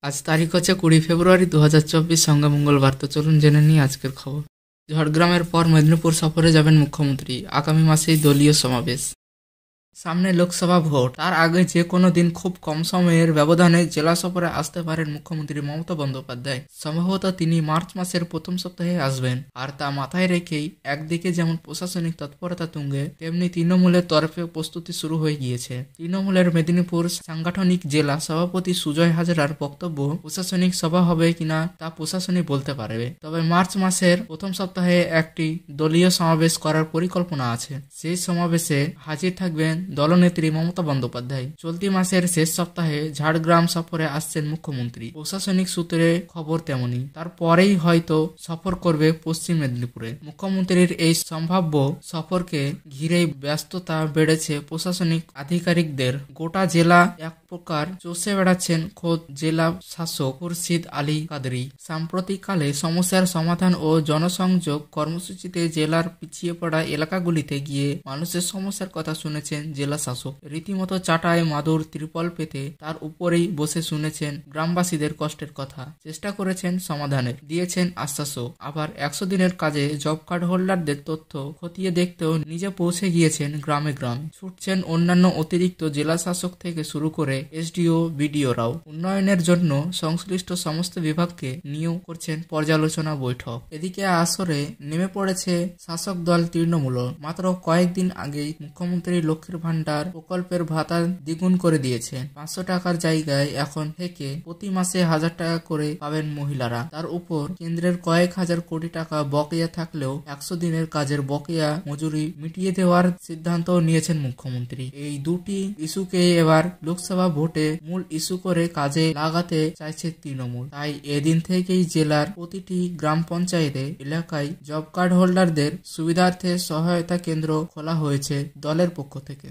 আজ তারিখ হচ্ছে 20 ফেব্রুয়ারি 2024, সঙ্গে মঙ্গলবার। তো চলুন জেনে নিই আজকের খবর। ঝড়গ্রামের পর মেদিনীপুর সফরে যাবেন মুখ্যমন্ত্রী, আগামী মাসেই দলীয় সমাবেশ। সামনে লোকসভা ভোট, তার আগে যে কোনো দিন খুব কম সময়ের ব্যবধানে জেলা সফরে আসতে পারেন মুখ্যমন্ত্রী মমতা বন্দ্যোপাধ্যায়। সম্ভবত তিনি মার্চ মাসের প্রথম সপ্তাহে আসবেন। আর তা মাথায় রেখেই একদিকে যেমন প্রশাসনিক তৎপরতা তুঙ্গে, তেমনি তৃণমূলের তরফে প্রস্তুতি শুরু হয়ে গিয়েছে। তৃণমূলের মেদিনীপুর সাংগঠনিক জেলা সভাপতি সুজয় হাজরার বক্তব্য, প্রশাসনিক সভা হবে কিনা তা প্রশাসনই বলতে পারবে, তবে মার্চ মাসের প্রথম সপ্তাহে একটি দলীয় সমাবেশ করার পরিকল্পনা আছে। সেই সমাবেশে হাজির থাকবেন দলনেত্রী মমতা বন্দ্যোপাধ্যায়। চলতি মাসের শেষ সপ্তাহে ঝাড়গ্রাম সফরে আসছেন মুখ্যমন্ত্রী। প্রশাসনিক সূত্রে খবর তেমনি, তারপরেই হয়তো সফর করবে পশ্চিম মেদিনীপুরে। মুখ্যমন্ত্রীর এই সম্ভাব্য সফরকে ঘিরেই ব্যস্ততা বেড়েছে প্রশাসনিক আধিকারিকদের। গোটা জেলা এক প্রকার চষে বেড়াচ্ছেন খোদ জেলা শাসক খুরশিদ আলী কাদরি। সাম্প্রতিককালে সমস্যার সমাধান ও জনসংযোগ কর্মসূচিতে জেলার পিছিয়ে পড়া এলাকাগুলিতে গিয়ে মানুষের সমস্যার কথা শুনেছেন জেলা শাসক। রীতিমতো চাটায় মাদুর ত্রিপল পেতে তার উপরেই বসে শুনেছেন গ্রামবাসীদের কষ্টের কথা, চেষ্টা করেছেন সমাধানের, দিয়েছেন আশ্বাসও। আবার 100 দিনের কাজে জব কার্ড হোল্ডারদের তথ্য খতিয়ে দেখতেও নিজে পৌঁছে গিয়েছেন গ্রামে গ্রামে। ছুটছেন অন্যান্য অতিরিক্ত জেলা শাসক থেকে শুরু করে এসডিও বিডিওরাও। উন্নয়নের জন্য সংশ্লিষ্ট সমস্ত বিভাগকে নিয়েও করছেন পর্যালোচনা বৈঠক। এদিকে আসরে নেমে পড়েছে শাসক দল তৃণমূল। মাত্র কয়েকদিন আগেই মুখ্যমন্ত্রী লক্ষ্মীর ভান্ডার প্রকল্পের ভাতা দ্বিগুণ করে দিয়েছে। 500 টাকার জায়গায় এখন থেকে প্রতি মাসে 1000 টাকা করে পাবেন মহিলারা। তার উপর কেন্দ্রের কয়েক হাজার কোটি টাকা বকেয়া থাকলেও 100 দিনের কাজের বকেয়া মজুরি মিটিয়ে দেওয়ার সিদ্ধান্ত নিয়েছেন মুখ্যমন্ত্রী। এই দুটি ইস্যুকে এবার লোকসভা ভোটে মূল ইস্যু করে কাজে লাগাতে চাইছে তৃণমূল। তাই এদিন থেকেই জেলার প্রতিটি গ্রাম পঞ্চায়েতে এলাকায় জব কার্ড হোল্ডারদের সুবিধার্থে সহায়তা কেন্দ্র খোলা হয়েছে দলের পক্ষ থেকে।